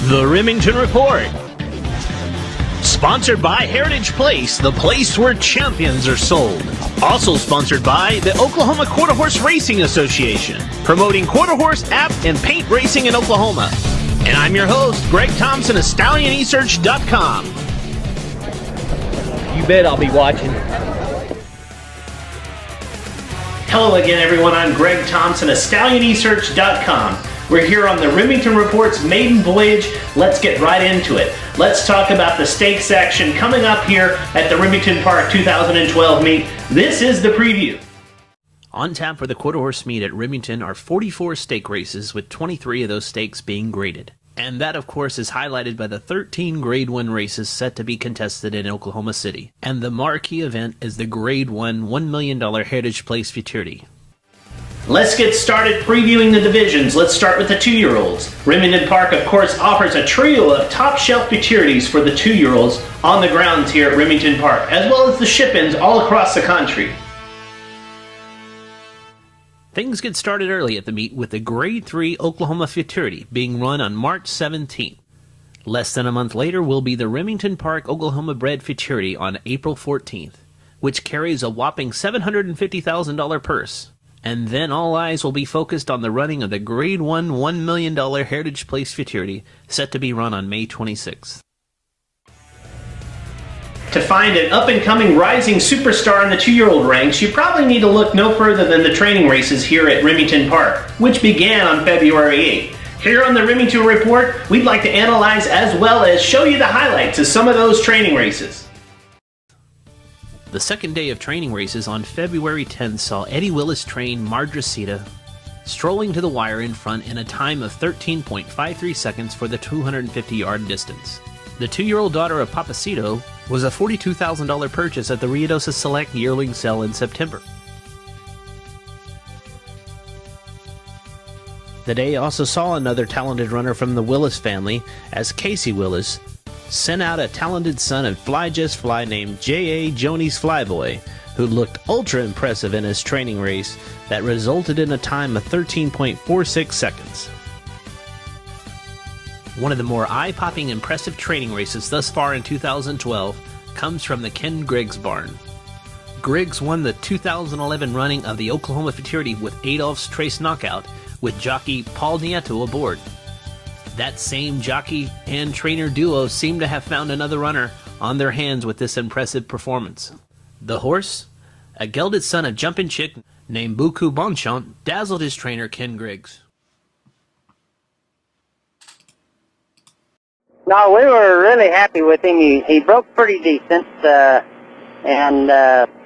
The Remington Report. Sponsored by Heritage Place, the place where champions are sold. Also sponsored by the Oklahoma Quarter Horse Racing Association, promoting quarter horse, app, and paint racing in Oklahoma. And I'm your host, Greg Thompson of StallionEsearch.com. You bet I'll be watching. Hello again, everyone. I'm Greg Thompson of StallionEsearch.com. We're here on the Remington Report's maiden voyage. Let's get right into it. Let's talk about the stakes action coming up here at the Remington Park 2012 meet. This is the preview. On tap for the quarter horse meet at Remington are 44 stake races, with 23 of those stakes being graded. And that, of course, is highlighted by the 13 Grade 1 races set to be contested in Oklahoma City. And the marquee event is the Grade 1 $1 million Heritage Place Futurity. Let's get started previewing the divisions. Let's start with the 2-year-olds. Remington Park, of course, offers a trio of top-shelf futurities for the 2-year-olds on the grounds here at Remington Park, as well as the ship-ins all across the country. Things get started early at the meet with the Grade 3 Oklahoma Futurity being run on March 17th. Less than a month later will be the Remington Park Oklahoma Bred Futurity on April 14th, which carries a whopping $750,000 purse. And then all eyes will be focused on the running of the Grade 1 $1 million Heritage Place Futurity, set to be run on May 26th. To find an up-and-coming rising superstar in the 2-year-old ranks, you probably need to look no further than the training races here at Remington Park, which began on February 8th. Here on the Remington Report, we'd like to analyze as well as show you the highlights of some of those training races. The second day of training races on February 10th saw Eddie Willis train Mardrasita, strolling to the wire in front in a time of 13.53 seconds for the 250-yard distance. The 2-year-old daughter of Papacito was a $42,000 purchase at the Ruidosa Select yearling sale in September. The day also saw another talented runner from the Willis family, as Casey Willis sent out a talented son of Fly Just Fly named J.A. Jonies Flyboy, who looked ultra impressive in his training race that resulted in a time of 13.46 seconds. One of the more eye-popping impressive training races thus far in 2012 comes from the Ken Griggs barn. Griggs won the 2011 running of the Oklahoma Futurity with Adolph's Trace Knockout with jockey Paul Nieto aboard. That same jockey and trainer duo seem to have found another runner on their hands with this impressive performance. The horse, a gelded son of Jumpin' Chick named Buku Bonchant, dazzled his trainer Ken Griggs. No, we were really happy with him. He broke pretty decent, and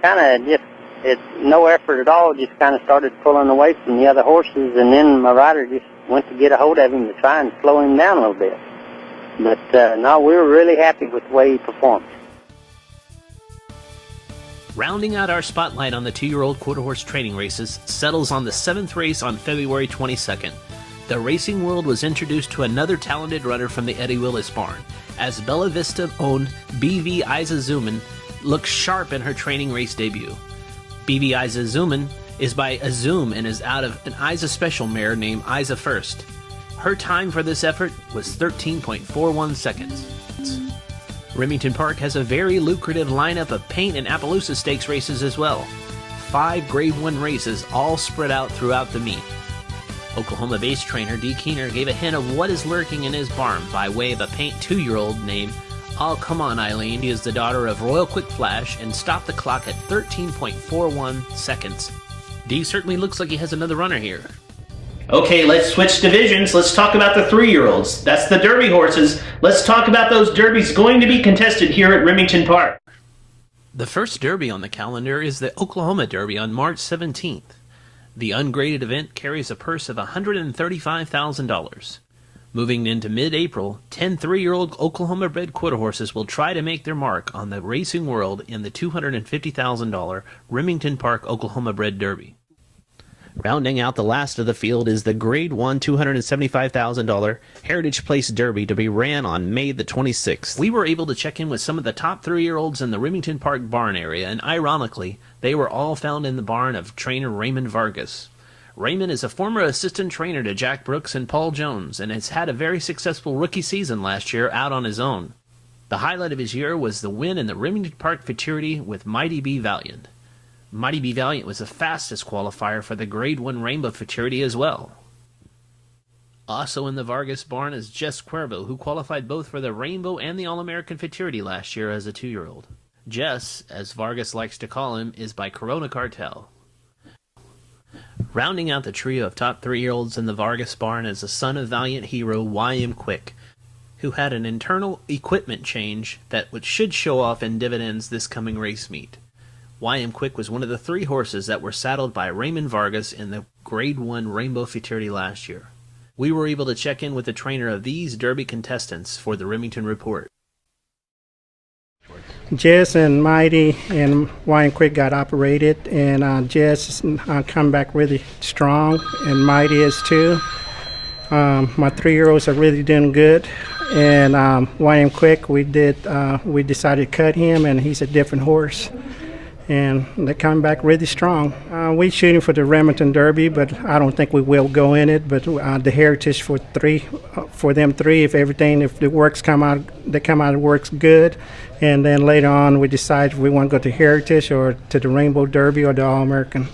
kind of just, it's no effort at all, just kind of started pulling away from the other horses, and then my rider just went to get a hold of him to try and slow him down a little bit. But no, we were really happy with the way he performed. Rounding out our spotlight on the 2-year-old quarter horse training races settles on the 7th race on February 22nd. The racing world was introduced to another talented runner from the Eddie Willis barn, as Bella Vista-owned BV Isa Zuman looks sharp in her training race debut. BV Isa Zuman is by Azum and is out of an Isa special mare named Isa First. Her time for this effort was 13.41 seconds. Remington Park has a very lucrative lineup of paint and Appaloosa Stakes races as well. 5 Grade 1 races all spread out throughout the meet. Oklahoma-based trainer Dee Keener gave a hint of what is lurking in his barn by way of a paint 2-year-old named Oh Come On Eileen. He is the daughter of Royal Quick Flash and stopped the clock at 13.41 seconds. Dee certainly looks like he has another runner here. Okay, let's switch divisions. Let's talk about the 3-year-olds. That's the Derby horses. Let's talk about those derbies going to be contested here at Remington Park. The first Derby on the calendar is the Oklahoma Derby on March 17th. The ungraded event carries a purse of $135,000. Moving into mid-April, 10 3-year-old Oklahoma-bred quarter horses will try to make their mark on the racing world in the $250,000 Remington Park Oklahoma-bred Derby. Rounding out the last of the field is the Grade 1 $275,000 Heritage Place Derby to be ran on May the 26th. We were able to check in with some of the top 3-year-olds in the Remington Park barn area, and ironically, they were all found in the barn of trainer Raymond Vargas. Raymond is a former assistant trainer to Jack Brooks and Paul Jones and has had a very successful rookie season last year out on his own. The highlight of his year was the win in the Remington Park Futurity with Mighty B. Valiant. Mighty B. Valiant was the fastest qualifier for the Grade 1 Rainbow Futurity as well. Also in the Vargas barn is Jess Cuervo, who qualified both for the Rainbow and the All-American Futurity last year as a 2-year-old. Jess, as Vargas likes to call him, is by Corona Cartel. Rounding out the trio of top 3-year-olds in the Vargas barn is the son of Valiant hero Y.M. Quick, who had an internal equipment change that should show off in dividends this coming race meet. Y.M. Quick was one of the 3 horses that were saddled by Raymond Vargas in the Grade 1 Rainbow Futurity last year. We were able to check in with the trainer of these Derby contestants for the Remington Report. Jess and Mighty and Y.M. Quick got operated, and Jess come back really strong, and Mighty is too. My 3-year-olds are really doing good, and Y.M. Quick, we decided to cut him, and he's a different horse, and they come back really strong. We're shooting for the Remington Derby, but I don't think we will go in it. But the Heritage for them three, if the works come out, it works good. And then later on, we decide if we want to go to Heritage or to the Rainbow Derby or the All-American.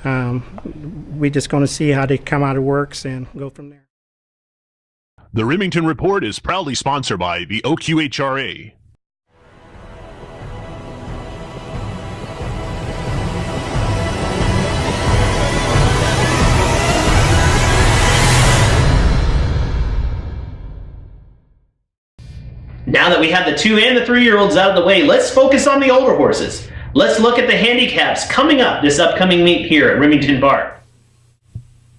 We're just going to see how they come out of works and go from there. The Remington Report is proudly sponsored by the OQHRA. Now that we have the 2 and the 3-year-olds out of the way, let's focus on the older horses. Let's look at the handicaps coming up this upcoming meet here at Remington Park.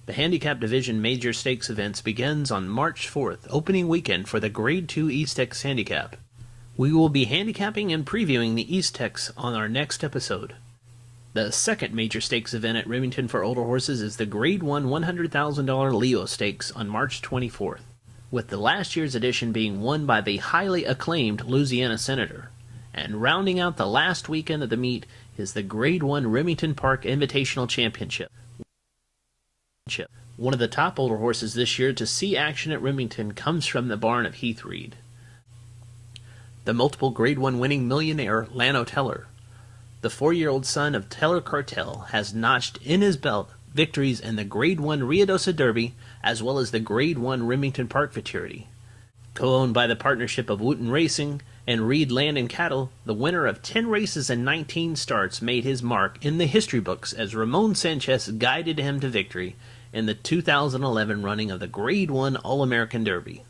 The Handicap Division Major Stakes events begins on March 4th, opening weekend for the Grade 2 East-Tex Handicap. We will be handicapping and previewing the East-Tex on our next episode. The second Major Stakes event at Remington for older horses is the Grade 1 $100,000 Leo Stakes on March 24th. With the last year's edition being won by the highly acclaimed Louisiana Senator. And rounding out the last weekend of the meet is the Grade 1 Remington Park Invitational Championship. One of the top older horses this year to see action at Remington comes from the barn of Heath Reed. The multiple Grade 1 winning millionaire Lano Teller, the 4-year-old son of Teller Cartel, has notched in his belt victories in the Grade 1 Ruidoso Derby, as well as the Grade 1 Remington Park Futurity. Co-owned by the partnership of Wooten Racing and Reed Land and Cattle, the winner of 10 races and 19 starts made his mark in the history books as Ramon Sanchez guided him to victory in the 2011 running of the Grade 1 All-American Derby.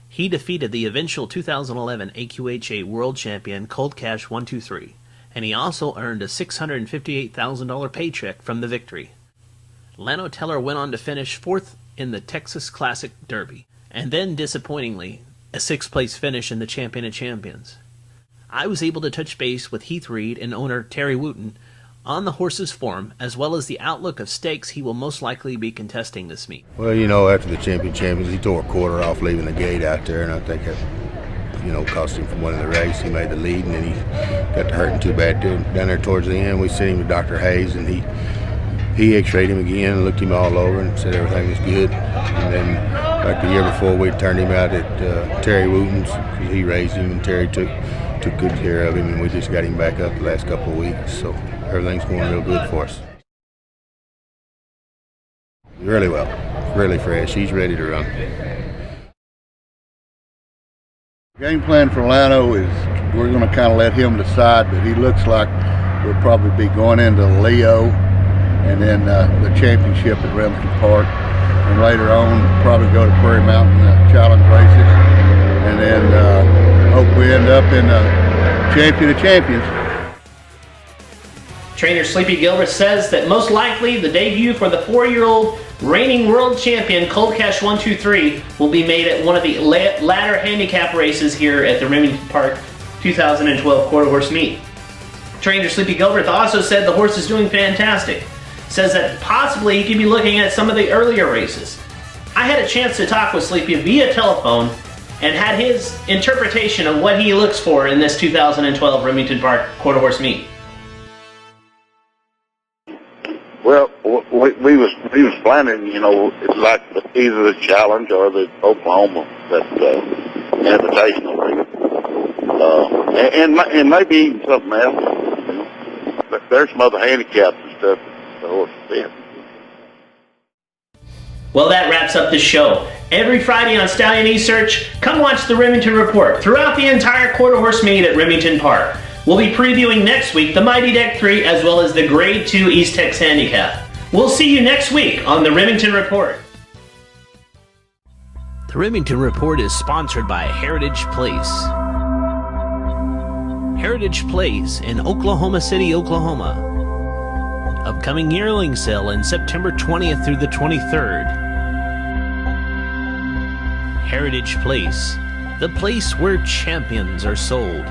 He defeated the eventual 2011 AQHA World Champion Cold Cash 123, and he also earned a $658,000 paycheck from the victory. Lano Teller went on to finish 4th in the Texas Classic Derby, and then, disappointingly, a 6th-place finish in the Champion of Champions. I was able to touch base with Heath Reed and owner Terry Wooten on the horse's form, as well as the outlook of stakes he will most likely be contesting this meet. Well, after the Champions, he tore a quarter off leaving the gate out there, and I think that, cost him from winning the race. He made the lead, and then he got to hurting too bad down there towards the end. We sent him to Dr. Hayes, and he x-rayed him again and looked him all over and said everything was good. And then, like the year before, we turned him out at Terry Wooten's because he raised him, and Terry took good care of him, and we just got him back up the last couple of weeks. So everything's going real good for us. Really well, really fresh. He's ready to run. Game plan for Lano is we're going to kind of let him decide, but he looks like we'll probably be going into Leo and then the championship at Remington Park, and later on probably go to Prairie Mountain Challenge races, and then hope we end up in Champion of Champions. Trainer Sleepy Gilbert says that most likely the debut for the 4-year-old reigning world champion Cold Cash 123 will be made at one of the ladder handicap races here at the Remington Park 2012 quarter horse meet. Trainer Sleepy Gilbert also said the horse is doing fantastic. Says that possibly he could be looking at some of the earlier races. I had a chance to talk with Sleepy via telephone and had his interpretation of what he looks for in this 2012 Remington Park quarter horse meet. Well, we was planning, you know, like either the Challenge or the Oklahoma that Invitational League, and maybe even something else. You know. But there's some other handicaps and stuff the horse is in. Well, that wraps up the show. Every Friday on Stallion E-Search, come watch the Remington Report throughout the entire quarter horse meet at Remington Park. We'll be previewing next week the Mighty Deck 3 as well as the Grade 2 East Tex Handicap. We'll see you next week on the Remington Report. The Remington Report is sponsored by Heritage Place. Heritage Place in Oklahoma City, Oklahoma. Upcoming yearling sale in September 20th through the 23rd. Heritage Place, the place where champions are sold.